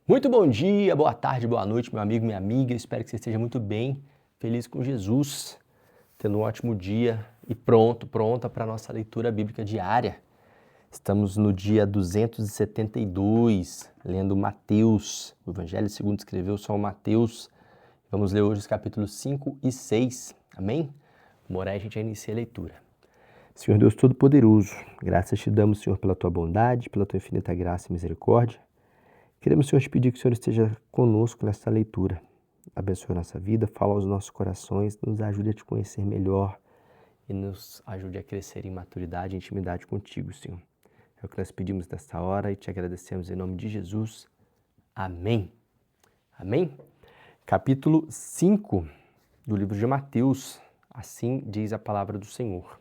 Muito bom dia, boa tarde, boa noite, meu amigo, minha amiga. Eu espero que você esteja muito bem, feliz com Jesus, tendo um ótimo dia e pronta para a nossa leitura bíblica diária. Estamos no dia 272, lendo Mateus, o Evangelho segundo escreveu São Mateus. Vamos ler hoje os capítulos 5 e 6, amém? Vamos orar e a gente já inicia a leitura. Senhor Deus Todo-Poderoso, graças te damos, Senhor, pela tua bondade, pela tua infinita graça e misericórdia. Queremos, Senhor, te pedir que o Senhor esteja conosco nesta leitura. Abençoe a nossa vida, fala aos nossos corações, nos ajude a te conhecer melhor e nos ajude a crescer em maturidade e intimidade contigo, Senhor. É o que nós pedimos nesta hora e te agradecemos em nome de Jesus. Amém. Amém? Capítulo 5 do livro de Mateus. Assim diz a palavra do Senhor.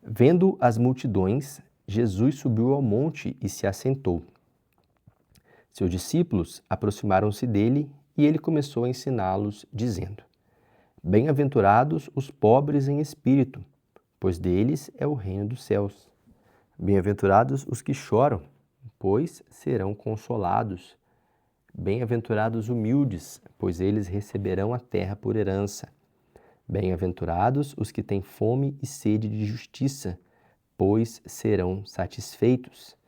Vendo as multidões, Jesus subiu ao monte e se assentou. Seus discípulos aproximaram-se dele e ele começou a ensiná-los, dizendo: Bem-aventurados os pobres em espírito, pois deles é o reino dos céus. Bem-aventurados os que choram, pois serão consolados. Bem-aventurados humildes, pois eles receberão a terra por herança. Bem-aventurados os que têm fome e sede de justiça, pois serão satisfeitos.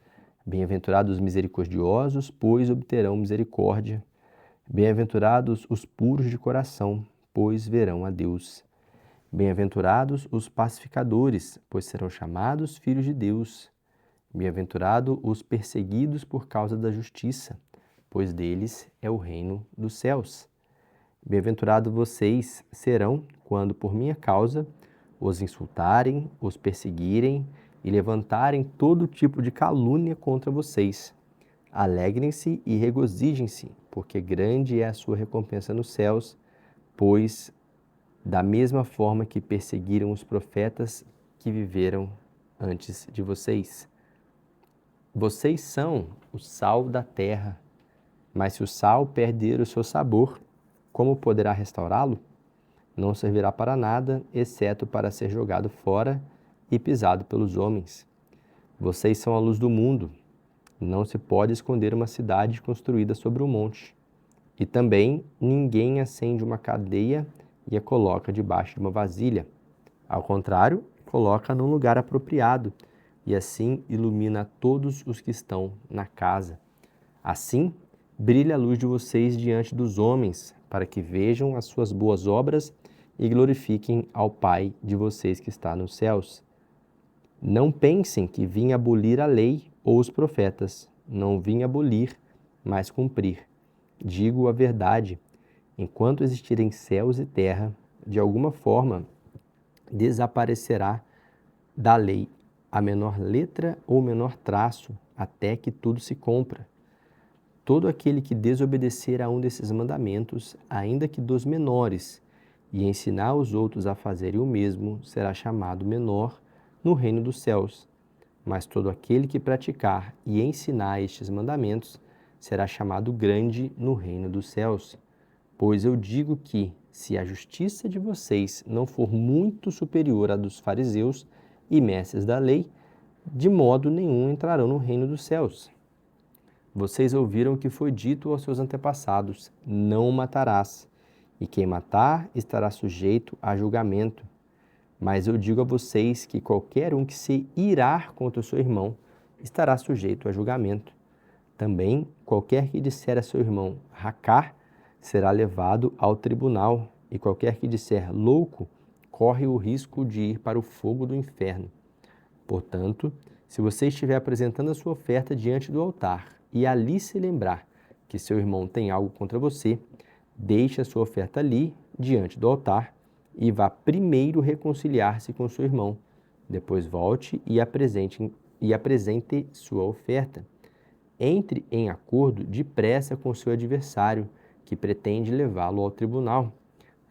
Bem-aventurados os misericordiosos, pois obterão misericórdia. Bem-aventurados os puros de coração, pois verão a Deus. Bem-aventurados os pacificadores, pois serão chamados filhos de Deus. Bem-aventurados os perseguidos por causa da justiça, pois deles é o reino dos céus. Bem-aventurados vocês serão quando, por minha causa, os insultarem, os perseguirem e levantarem todo tipo de calúnia contra vocês. Alegrem-se e regozijem-se, porque grande é a sua recompensa nos céus, pois da mesma forma que perseguiram os profetas que viveram antes de vocês. Vocês são o sal da terra, mas se o sal perder o seu sabor, como poderá restaurá-lo? Não servirá para nada, exceto para ser jogado fora e pisado pelos homens. Vocês são a luz do mundo. Não se pode esconder uma cidade construída sobre um monte. E também ninguém acende uma candeia e a coloca debaixo de uma vasilha. Ao contrário, coloca num lugar apropriado e assim ilumina todos os que estão na casa. Assim, brilha a luz de vocês diante dos homens, para que vejam as suas boas obras e glorifiquem ao Pai de vocês que está nos céus. Não pensem que vim abolir a lei ou os profetas. Não vim abolir, mas cumprir. Digo a verdade, enquanto existirem céus e terra, de alguma forma desaparecerá da lei a menor letra ou menor traço, até que tudo se cumpra. Todo aquele que desobedecer a um desses mandamentos, ainda que dos menores, e ensinar os outros a fazerem o mesmo, será chamado menor no reino dos céus. Mas todo aquele que praticar e ensinar estes mandamentos será chamado grande no reino dos céus. Pois eu digo que, se a justiça de vocês não for muito superior à dos fariseus e mestres da lei, de modo nenhum entrarão no reino dos céus. Vocês ouviram o que foi dito aos seus antepassados: não matarás, e quem matar estará sujeito a julgamento. Mas eu digo a vocês que qualquer um que se irar contra o seu irmão estará sujeito a julgamento. Também qualquer que disser a seu irmão racar será levado ao tribunal, e qualquer que disser louco corre o risco de ir para o fogo do inferno. Portanto, se você estiver apresentando a sua oferta diante do altar e ali se lembrar que seu irmão tem algo contra você, deixe a sua oferta ali, diante do altar, e vá primeiro reconciliar-se com seu irmão. Depois volte e apresente sua oferta. Entre em acordo depressa com seu adversário, que pretende levá-lo ao tribunal.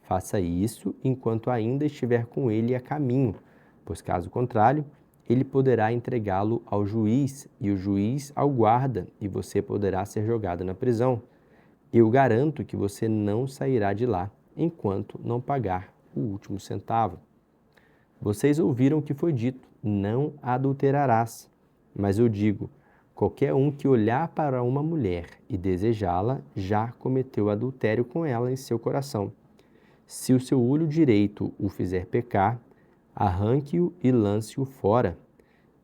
Faça isso enquanto ainda estiver com ele a caminho, pois caso contrário, ele poderá entregá-lo ao juiz e o juiz ao guarda, e você poderá ser jogado na prisão. Eu garanto que você não sairá de lá enquanto não pagar o último centavo. Vocês ouviram o que foi dito: não adulterarás. Mas eu digo: Qualquer um que olhar para uma mulher e desejá-la, já cometeu adultério com ela em seu coração. Se o seu olho direito o fizer pecar, arranque-o e lance-o fora.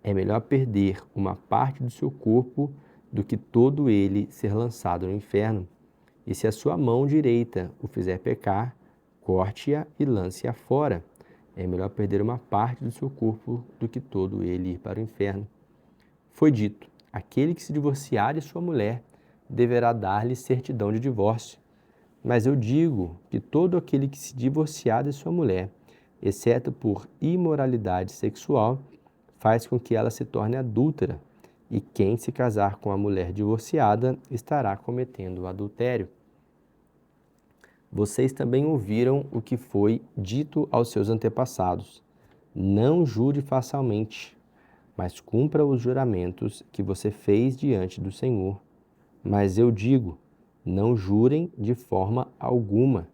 É melhor perder uma parte do seu corpo do que todo ele ser lançado no inferno. E se a sua mão direita o fizer pecar, corte-a e lance-a fora. É melhor perder uma parte do seu corpo do que todo ele ir para o inferno. Foi dito: aquele que se divorciar de sua mulher deverá dar-lhe certidão de divórcio. Mas eu digo que todo aquele que se divorciar de sua mulher, exceto por imoralidade sexual, faz com que ela se torne adúltera, e quem se casar com a mulher divorciada estará cometendo adultério. Vocês também ouviram o que foi dito aos seus antepassados: não jure falsamente, mas cumpra os juramentos que você fez diante do Senhor. Mas eu digo: não jurem de forma alguma,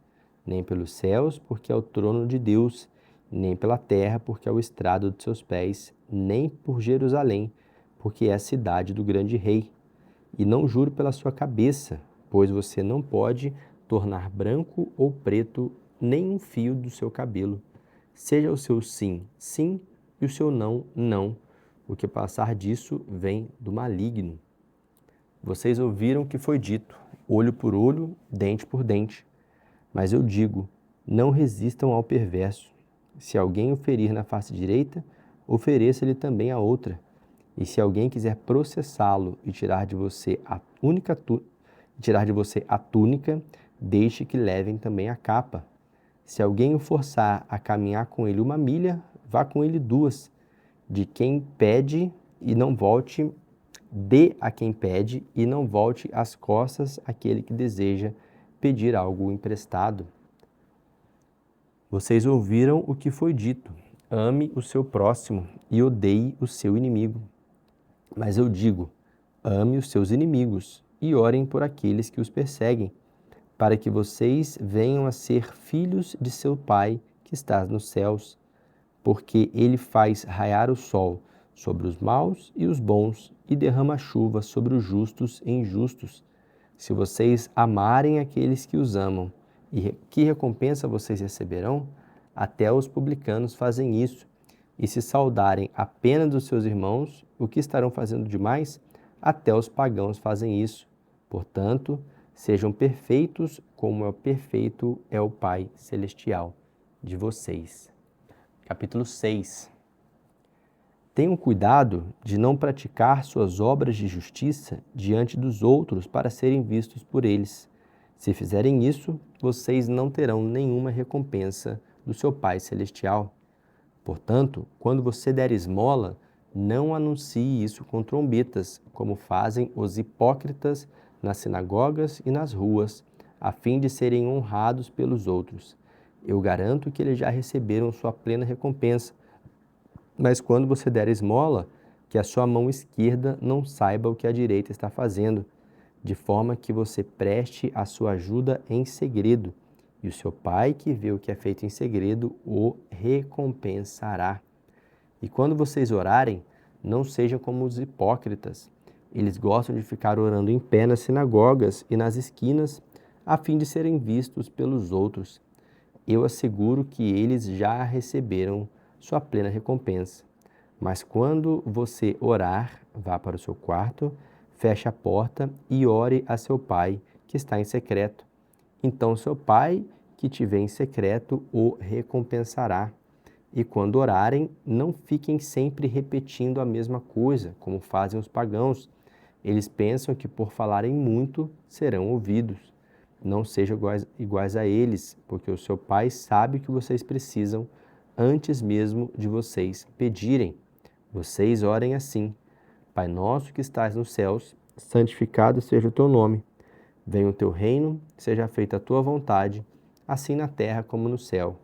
nem pelos céus, porque é o trono de Deus, nem pela terra, porque é o estrado de seus pés, nem por Jerusalém, porque é a cidade do grande rei. E não juro pela sua cabeça, pois você não pode tornar branco ou preto nem um fio do seu cabelo. Seja o seu sim, sim, e o seu não, não. O que passar disso vem do maligno. Vocês ouviram o que foi dito: olho por olho, dente por dente. Mas eu digo: não resistam ao perverso. Se alguém o ferir na face direita, ofereça-lhe também a outra. E se alguém quiser processá-lo e tirar de você a túnica, deixe que levem também a capa. Se alguém o forçar a caminhar com ele 1 milha, vá com ele 2. De quem pede e não volte, dê a quem pede e não volte as costas àquele que deseja pedir algo emprestado. Vocês ouviram o que foi dito: ame o seu próximo e odeie o seu inimigo. Mas eu digo: ame os seus inimigos e orem por aqueles que os perseguem, para que vocês venham a ser filhos de seu Pai que está nos céus, porque ele faz raiar o sol sobre os maus e os bons e derrama chuva sobre os justos e injustos. Se vocês amarem aqueles que os amam, e que recompensa vocês receberão? Até os publicanos fazem isso. E se saudarem apenas dos seus irmãos, o que estarão fazendo demais? Até os pagãos fazem isso. Portanto, sejam perfeitos como perfeito é o Pai Celestial de vocês. Capítulo 6. Tenham cuidado de não praticar suas obras de justiça diante dos outros para serem vistos por eles. Se fizerem isso, vocês não terão nenhuma recompensa do seu Pai Celestial. Portanto, quando você der esmola, não anuncie isso com trombetas, como fazem os hipócritas nas sinagogas e nas ruas, a fim de serem honrados pelos outros. Eu garanto que eles já receberam sua plena recompensa. Mas quando você der esmola, que a sua mão esquerda não saiba o que a direita está fazendo, de forma que você preste a sua ajuda em segredo, e o seu Pai, que vê o que é feito em segredo, o recompensará. E quando vocês orarem, não sejam como os hipócritas. Eles gostam de ficar orando em pé nas sinagogas e nas esquinas, a fim de serem vistos pelos outros. Eu asseguro que eles já receberam sua plena recompensa. Mas quando você orar, vá para o seu quarto, feche a porta e ore a seu Pai, que está em secreto. Então seu Pai, que te vê em secreto, o recompensará. E quando orarem, não fiquem sempre repetindo a mesma coisa, como fazem os pagãos. Eles pensam que por falarem muito, serão ouvidos. Não sejam iguais a eles, porque o seu Pai sabe o que vocês precisam antes mesmo de vocês pedirem. Vocês orem assim: Pai nosso que estás nos céus, santificado seja o teu nome. Venha o teu reino, seja feita a tua vontade, assim na terra como no céu.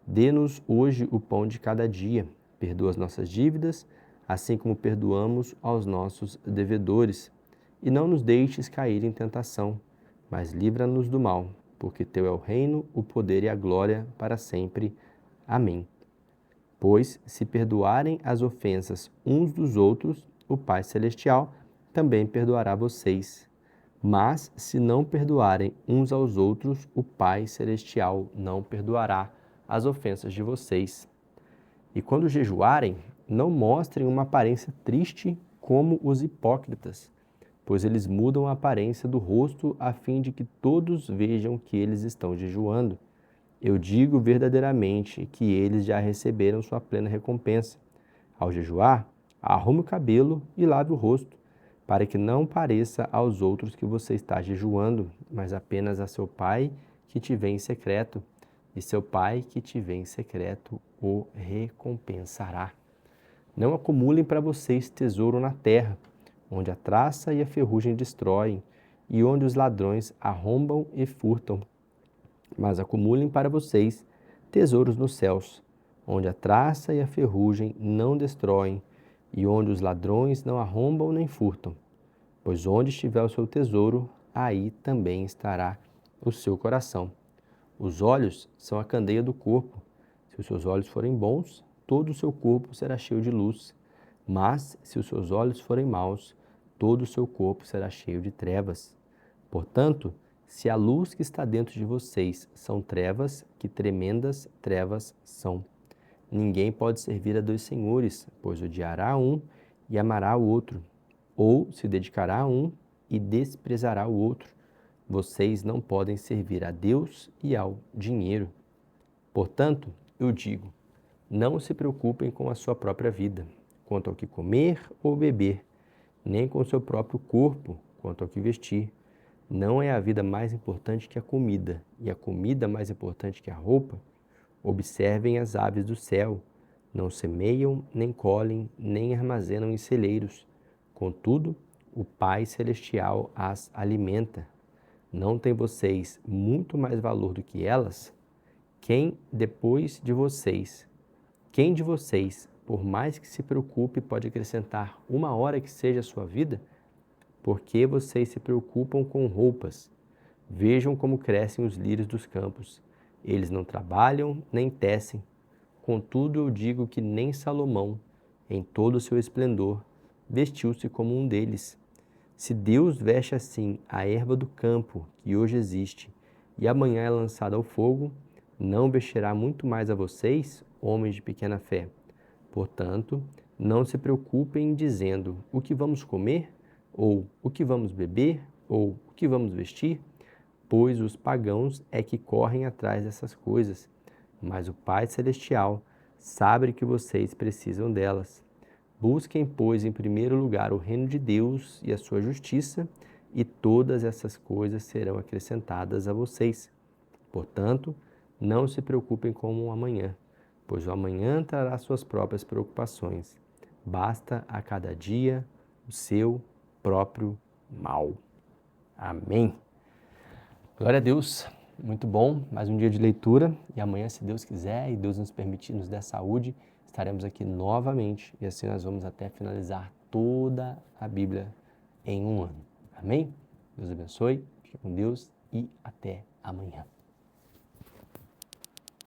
Dê-nos hoje o pão de cada dia. Perdoa as nossas dívidas, assim como perdoamos aos nossos devedores. E não nos deixes cair em tentação, mas livra-nos do mal, porque teu é o reino, o poder e a glória para sempre. Amém. Pois, se perdoarem as ofensas uns dos outros, o Pai Celestial também perdoará vocês. Mas, se não perdoarem uns aos outros, o Pai Celestial não perdoará as ofensas de vocês. E quando jejuarem, não mostrem uma aparência triste como os hipócritas, pois eles mudam a aparência do rosto a fim de que todos vejam que eles estão jejuando. Eu digo verdadeiramente que eles já receberam sua plena recompensa. Ao jejuar, arrume o cabelo e lave o rosto, para que não pareça aos outros que você está jejuando, mas apenas a seu Pai que te vê em secreto. E seu Pai que te vê em secreto o recompensará. Não acumulem para vocês tesouro na terra, onde a traça e a ferrugem destroem, e onde os ladrões arrombam e furtam. Mas acumulem para vocês tesouros nos céus, onde a traça e a ferrugem não destroem, e onde os ladrões não arrombam nem furtam. Pois onde estiver o seu tesouro, aí também estará o seu coração. Os olhos são a candeia do corpo. Se os seus olhos forem bons, todo o seu corpo será cheio de luz. Mas, se os seus olhos forem maus, todo o seu corpo será cheio de trevas. Portanto, se a luz que está dentro de vocês são trevas, que tremendas trevas são. Ninguém pode servir a dois senhores, pois odiará um e amará o outro, ou se dedicará a um e desprezará o outro. Vocês não podem servir a Deus e ao dinheiro. Portanto, eu digo, não se preocupem com a sua própria vida, quanto ao que comer ou beber, nem com o seu próprio corpo, quanto ao que vestir. Não é a vida mais importante que a comida, e a comida mais importante que a roupa? Observem as aves do céu. Não semeiam, nem colhem, nem armazenam em celeiros. Contudo, o Pai Celestial as alimenta. Não têm vocês muito mais valor do que elas? Quem de vocês, por mais que se preocupe, pode acrescentar uma hora que seja a sua vida? Por que vocês se preocupam com roupas? Vejam como crescem os lírios dos campos. Eles não trabalham nem tecem. Contudo, eu digo que nem Salomão, em todo o seu esplendor, vestiu-se como um deles. Se Deus veste assim a erva do campo, que hoje existe, e amanhã é lançada ao fogo, não vestirá muito mais a vocês, homens de pequena fé. Portanto, não se preocupem dizendo o que vamos comer, ou o que vamos beber, ou o que vamos vestir, pois os pagãos é que correm atrás dessas coisas, mas o Pai Celestial sabe que vocês precisam delas. Busquem, pois, em primeiro lugar o reino de Deus e a sua justiça, e todas essas coisas serão acrescentadas a vocês. Portanto, não se preocupem com o amanhã, pois o amanhã trará suas próprias preocupações. Basta a cada dia o seu próprio mal. Amém. Glória a Deus. Muito bom, mais um dia de leitura, e amanhã, se Deus quiser e Deus nos permitir, nos der saúde, estaremos aqui novamente, e assim nós vamos até finalizar toda a Bíblia em um ano. Amém? Deus abençoe, fique com Deus e até amanhã.